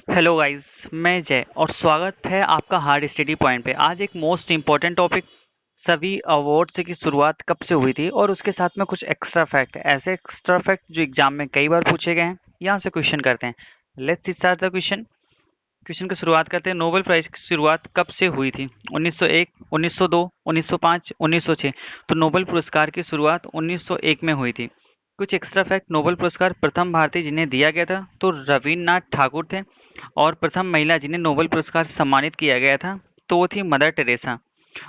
Hello guys, मैं जय और स्वागत है आपका हार्ड स्टडी पॉइंट पे। आज एक मोस्ट इम्पोर्टेंट टॉपिक, सभी अवार्ड्स की शुरुआत कब से हुई थी और उसके साथ में कुछ एक्स्ट्रा फैक्ट, ऐसे एक्स्ट्रा फैक्ट जो एग्जाम में कई बार पूछे गए हैं। यहाँ से क्वेश्चन करते हैं। Let's start the question. Question की शुरुआत करते हैं। नोबेल प्राइज की शुरुआत कब से हुई थी? 1901, 1902, 1905, 1906। तो नोबेल पुरस्कार की शुरुआत 1901 में हुई थी। कुछ एक्स्ट्रा फैक्ट। नोबेल पुरस्कार प्रथम भारतीय जिन्हें दिया गया था तो रविन्द्रनाथ ठाकुर थे, और प्रथम महिला जिन्हें नोबेल पुरस्कार से सम्मानित किया गया था तो वो थी मदर टेरेसा।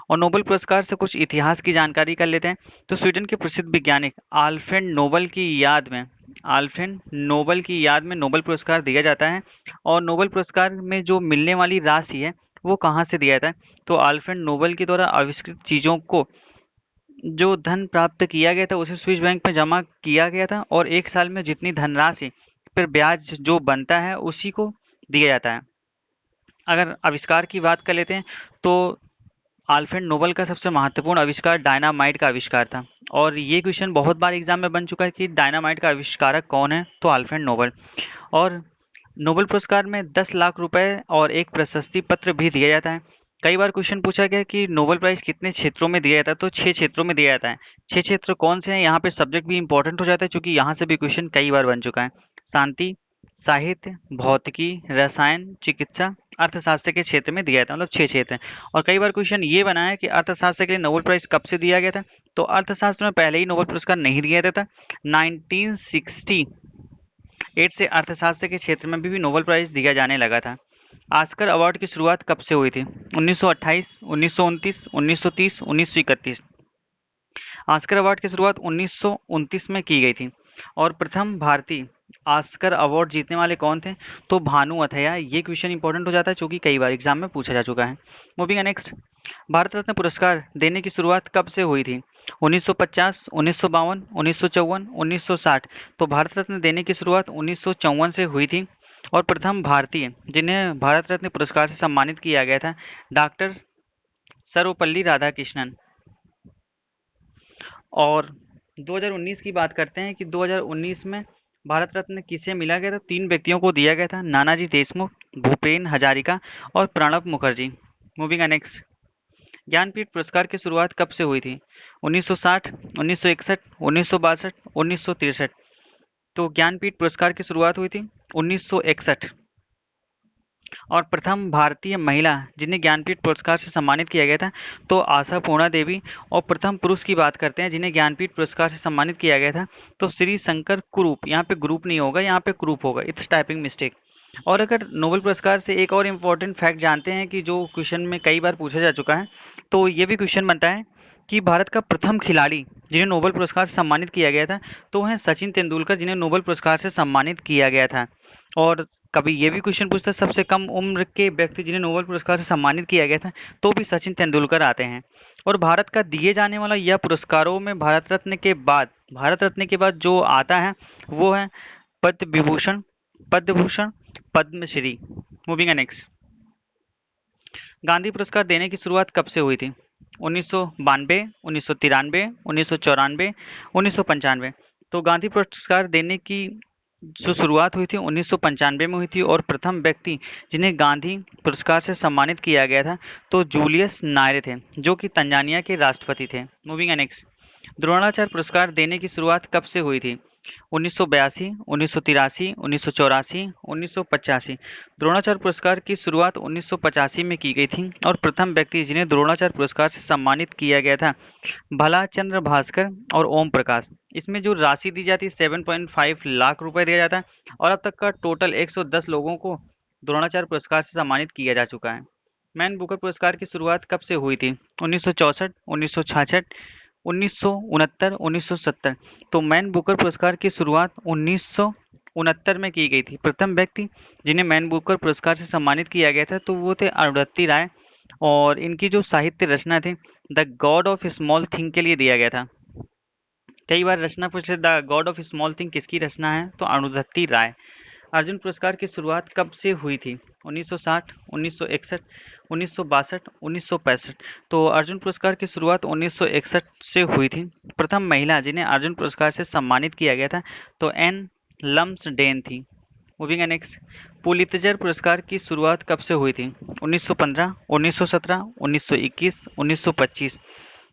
और नोबेल पुरस्कार से कुछ इतिहास की जानकारी कर लेते हैं। तो स्वीडन के प्रसिद्ध वैज्ञानिक आल्फ्रेड नोबल की याद में नोबेल पुरस्कार दिया जाता है। और नोबेल पुरस्कार में जो मिलने वाली राशि है वो कहाँ से दिया जाता है? तो आल्फ्रेड नोबल के द्वारा आविष्कृत चीजों को जो धन प्राप्त किया गया था उसे स्विस बैंक में जमा किया गया था, और एक साल में जितनी धनराशि पर ब्याज जो बनता है उसी को दिया जाता है। अगर आविष्कार की बात कर लेते हैं तो आल्फ्रेड नोबल का सबसे महत्वपूर्ण आविष्कार डायनामाइट का आविष्कार था। और ये क्वेश्चन बहुत बार एग्जाम में बन चुका है कि डायनामाइट का आविष्कारक कौन है? तो आल्फ्रेड नोबल। और नोबेल पुरस्कार में 10 लाख रुपए और एक प्रशस्ति पत्र भी दिया जाता है। कई बार क्वेश्चन पूछा गया कि नोबेल प्राइज कितने क्षेत्रों में दिया जाता है? तो 6 क्षेत्रों में दिया जाता है। 6 क्षेत्र कौन से हैं? यहाँ पे सब्जेक्ट भी इंपॉर्टेंट हो जाता है क्योंकि यहाँ से भी क्वेश्चन कई बार बन चुका है। शांति, साहित्य, भौतिकी, रसायन, चिकित्सा, अर्थशास्त्र के क्षेत्र में दिया जाता है। मतलब 6 क्षेत्र हैं। और कई बार क्वेश्चन ये बना है कि अर्थशास्त्र के लिए नोबेल प्राइज कब से दिया गया था? तो अर्थशास्त्र में पहले ही नोबेल पुरस्कार नहीं दिया जाता था। 1968 से अर्थशास्त्र के क्षेत्र में भी नोबेल प्राइज दिया जाने लगा था। आस्कर अवार्ड की शुरुआत कब से हुई थी? 1928, 1929, 1930, 1931। ऑस्कर अवार्ड की शुरुआत 1929 में की गई थी। और प्रथम भारतीय ऑस्कर अवार्ड जीतने वाले कौन थे? तो भानु अथैया। ये क्वेश्चन इंपॉर्टेंट हो जाता है क्योंकि कई बार एग्जाम में पूछा जा चुका है। Moving next. भारत रत्न पुरस्कार देने की शुरुआत कब से हुई थी? 1950, 1952, 1954, 1960। तो भारत रत्न देने की शुरुआत 1954 से हुई थी। और प्रथम भारतीय जिन्हें भारत रत्न पुरस्कार से सम्मानित किया गया था, डॉक्टर सर्वपल्ली राधाकृष्णन। और 2019 की बात करते हैं कि 2019 में भारत रत्न किसे मिला गया था? 3 व्यक्तियों को दिया गया था, नानाजी देशमुख, भूपेन हजारिका और प्रणब मुखर्जी। Moving next. ज्ञानपीठ पुरस्कार की शुरुआत कब से हुई थी? 1960, 1961, 1962, 1963। तो ज्ञानपीठ पुरस्कार की शुरुआत हुई थी 1961। और प्रथम भारतीय महिला जिन्हें ज्ञानपीठ पुरस्कार से सम्मानित किया गया था तो आशा पूर्णा देवी। और प्रथम पुरुष की बात करते हैं जिन्हें ज्ञानपीठ पुरस्कार से सम्मानित किया गया था तो श्री शंकर कुरूप। यहाँ पे ग्रुप नहीं होगा, यहाँ पे कुरूप होगा, इट्स टाइपिंग मिस्टेक। और अगर नोबेल पुरस्कार से एक और इम्पोर्टेंट फैक्ट जानते हैं कि जो क्वेश्चन में कई बार पूछा जा चुका है, तो ये भी क्वेश्चन बनता है कि भारत का प्रथम खिलाड़ी जिन्हें नोबेल पुरस्कार से सम्मानित किया गया था तो वह सचिन तेंदुलकर, जिन्हें नोबेल पुरस्कार से सम्मानित किया गया था। और कभी ये भी क्वेश्चन पूछता है सबसे कम उम्र के व्यक्ति जिन्हें नोबेल पुरस्कार से सम्मानित किया गया था, तो भी सचिन तेंदुलकर आते हैं। और भारत का दिए जाने वाला यह पुरस्कारों में भारत रत्न के बाद जो आता है वो है पद्म विभूषण, पद्म भूषण, पद्मश्री। Moving next. गांधी पुरस्कार देने की शुरुआत कब से हुई थी? 1992, 1993, 1994, 1995। तो गांधी पुरस्कार देने की जो शुरुआत हुई थी 1995 में हुई थी। और प्रथम व्यक्ति जिन्हें गांधी पुरस्कार से सम्मानित किया गया था तो जूलियस नायरे थे, जो कि तंजानिया के राष्ट्रपति थे। Moving next. द्रोणाचार्य पुरस्कार देने की शुरुआत कब से हुई थी? 1982, 1983, 1984, 1985। द्रोणाचार्य पुरस्कार की शुरुआत 1985 में की गई थी। और प्रथम व्यक्ति जिन्हें द्रोणाचार्य पुरस्कार से सम्मानित किया गया था भलाचंद्र भास्कर और ओम प्रकाश। इसमें जो राशि दी जाती है 7.5 लाख रुपए दिया जाता है। और अब तक का टोटल 110 लोगों को द्रोणाचार्य पुरस्कार से सम्मानित किया जा चुका है। मैन बुकर पुरस्कार की शुरुआत कब से हुई थी? 1964, 1966, 1969, 1970। तो मैन बुकर पुरस्कार की शुरुआत 1969 में की गई थी। प्रथम व्यक्ति जिन्हें मैन बुकर पुरस्कार से सम्मानित किया गया था तो वो थे अरुंधति राय। और इनकी जो साहित्य रचना थी the God of small thing के लिए दिया गया था। कई बार रचना पूछ ले, the God of small thing किसकी रचना है? तो अरुंधति राय। अर्जुन पुरस्कार की शुरुआत कब से हुई थी? 1960, 1961, 1962, 1965। तो अर्जुन पुरस्कार की शुरुआत 1961 से हुई थी। प्रथम महिला जिन्हें अर्जुन पुरस्कार से सम्मानित किया गया था तो एन लम्सडेन थी। मूविंग नेक्स्ट, पुलित्जर पुरस्कार की शुरुआत कब से हुई थी? 1915, 1917, 1921, 1925।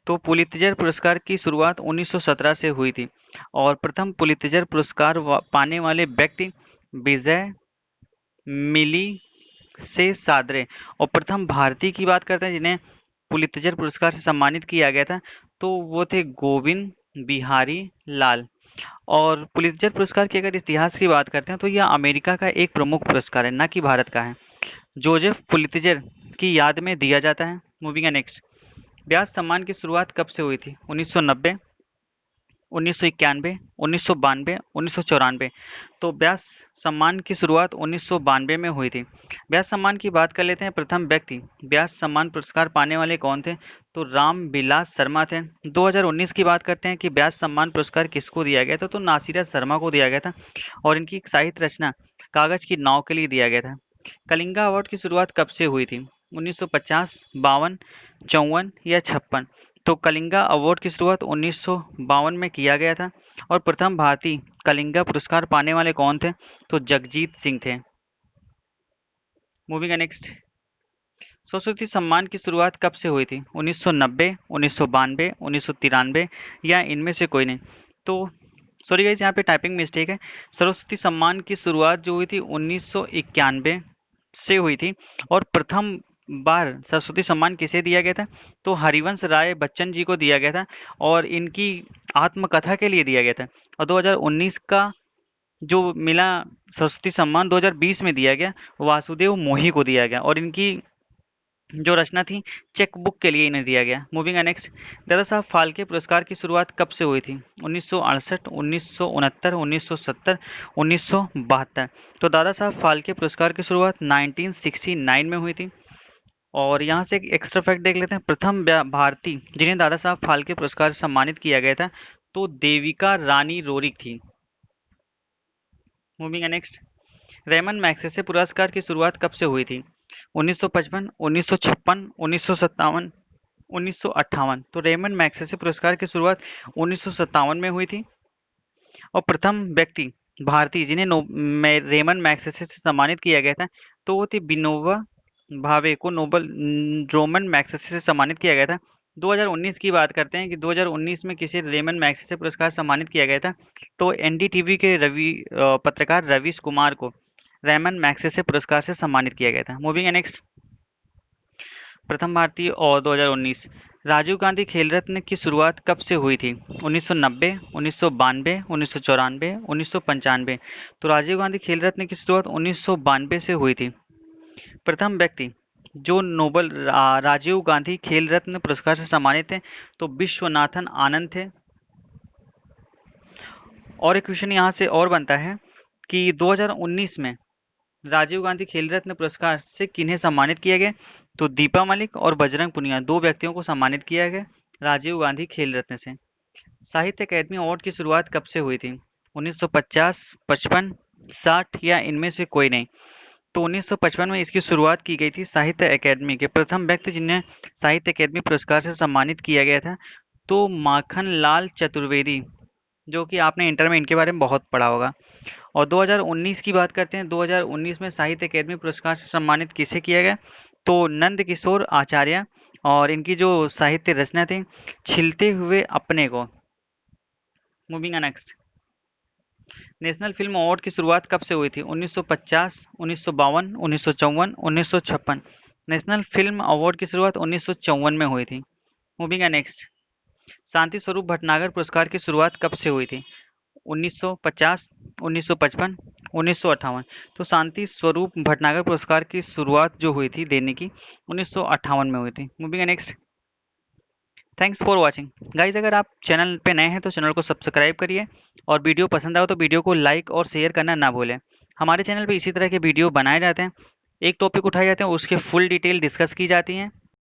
तो पुलित्जर पुरस्कार की शुरुआत 1917 से हुई थी और प्रथम पुलित्जर पुरस्कार पाने वाले व्यक्ति विजय मिली से सादरे। और प्रथम भारतीय की बात करते हैं जिन्हें पुलित्जर पुरस्कार से सम्मानित किया गया था, तो वो थे गोविंद बिहारी लाल। और पुलित्जर पुरस्कार के अगर इतिहास की बात करते हैं तो यह अमेरिका का एक प्रमुख पुरस्कार है, ना कि भारत का है। जोसेफ पुलित्जर की याद में दिया जाता है। मूविंग नेक्स्ट, व्यास सम्मान की शुरुआत कब से हुई थी? 1990, 1991, 1992, 1994। तो व्यास सम्मान की शुरुआत 1992 में हुई थी। व्यास सम्मान की बात कर लेते हैं। प्रथम व्यक्ति व्यास सम्मान पुरस्कार पाने वाले कौन थे? तो राम विलास शर्मा थे। 2019 की बात करते हैं कि व्यास सम्मान पुरस्कार किसको दिया गया था? तो नासिरा शर्मा को दिया गया था और इनकी एक साहित्य रचना कागज की नाव के लिए दिया गया था। कलिंगा अवार्ड की शुरुआत कब से हुई थी? 1950, 52, 54 या 56। तो कलिंगा अवार्ड की शुरुआत 1952 में किया गया था और प्रथम भारतीय कलिंगा पुरस्कार पाने वाले कौन थे? तो जगजीत सिंह थे। मूविंग नेक्स्ट, सरस्वती सम्मान की शुरुआत कब से हुई थी? 1990, 1992, 1993 या इनमें से कोई नहीं। तो सॉरी गाइस, यहाँ पे टाइपिंग मिस्टेक है। सरस्वती सम्मान की शुरुआत जो हुई थी 1991 से हुई थी और प्रथम बार सरस्वती सम्मान किसे दिया गया था? तो हरिवंश राय बच्चन जी को दिया गया था और इनकी आत्मकथा के लिए दिया गया था। और 2019 का जो मिला सरस्वती सम्मान 2020 में दिया गया, वासुदेव मोही को दिया गया और इनकी जो रचना थी चेक बुक के लिए इन्हें दिया गया। मूविंग नेक्स्ट, दादा साहब फाल्के पुरस्कार की शुरुआत कब से हुई थी? 1968, 1969, 1970, 1972। तो दादा साहब फाल्के पुरस्कार की शुरुआत 1969 में हुई थी। और यहाँ से एक एक्स्ट्रा फैक्ट देख लेते हैं। प्रथम भारतीय जिन्हें दादा साहब फाल्के पुरस्कार से सम्मानित किया गया था तो देविका रानी रोरिक थी। मूविंग नेक्स्ट, रेमन मैग्सेसे पुरस्कार की शुरुआत कब से हुई थी? 1955, 1956, 1957, 1958। तो रेमन मैग्सेसे पुरस्कार की शुरुआत 1957 में हुई थी और प्रथम व्यक्ति भारतीय जिन्हें रेमन मैग्सेसे से सम्मानित किया गया था तो वो थे विनोबा भावे को नोबल रोमन मैग्सेसे से सम्मानित किया गया था। 2019 की बात करते हैं कि 2019 में किसे रेमन मैग्सेसे पुरस्कार सम्मानित किया गया था? तो एनडीटीवी के पत्रकार रवीश कुमार को रेमन मैग्सेसे पुरस्कार से सम्मानित किया गया था। मूविंग नेक्स्ट, प्रथम भारतीय और 2019, राजीव गांधी खेल रत्न की शुरुआत कब से हुई थी? 1990, 1992, 1994, 1995। तो राजीव गांधी खेल रत्न की शुरुआत 1992 से हुई थी। प्रथम व्यक्ति जो राजीव गांधी खेल रत्न पुरस्कार से सम्मानित थे तो विश्वनाथन आनंद थे। और एक क्वेश्चन यहाँ से और बनता है कि 2019 में राजीव गांधी खेल रत्न पुरस्कार से किन्हें सम्मानित किया गया? तो दीपा मलिक और बजरंग पुनिया, दो व्यक्तियों को सम्मानित किया गया राजीव गांधी खेल रत्न से। साहित्य अकादमी अवार्ड की शुरुआत कब से हुई थी? 1950, 55, 60 या इनमें से कोई नहीं। तो 1955 में इसकी शुरुआत की गई थी। साहित्य अकादमी के प्रथम व्यक्ति जिन्हें साहित्य अकादमी पुरस्कार से सम्मानित किया गया था तो माखन लाल चतुर्वेदी, जो कि आपने इंटर में इनके बारे में बहुत पढ़ा होगा। और 2019 की बात करते हैं। 2019 में साहित्य अकादमी पुरस्कार से सम्मानित किसे किया गया? तो नंद किशोर आचार्य और इनकी जो साहित्य रचना थी छिलते हुए अपने को। Moving next, national film award की शुरुआत कब से हुई थी? 1950, 1952, 1954, 1956। नेशनल फिल्म अवार्ड की शुरुआत 1954 में हुई थी। मूविंग नेक्स्ट, शांति स्वरूप भटनागर पुरस्कार की शुरुआत कब से हुई थी? 1950, 1955, 1958। तो शांति स्वरूप भटनागर पुरस्कार की शुरुआत जो हुई थी देने की 1958 में हुई थी। Moving next, thanks for watching guys. अगर आप चैनल पे नए हैं तो चैनल को सब्सक्राइब करिए और वीडियो पसंद आओ तो वीडियो को लाइक और शेयर करना ना भूलें। हमारे चैनल पे इसी तरह के वीडियो बनाए जाते हैं, एक टॉपिक उठाए जाते हैं, उसके फुल डिटेल डिस्कस की जाती हैं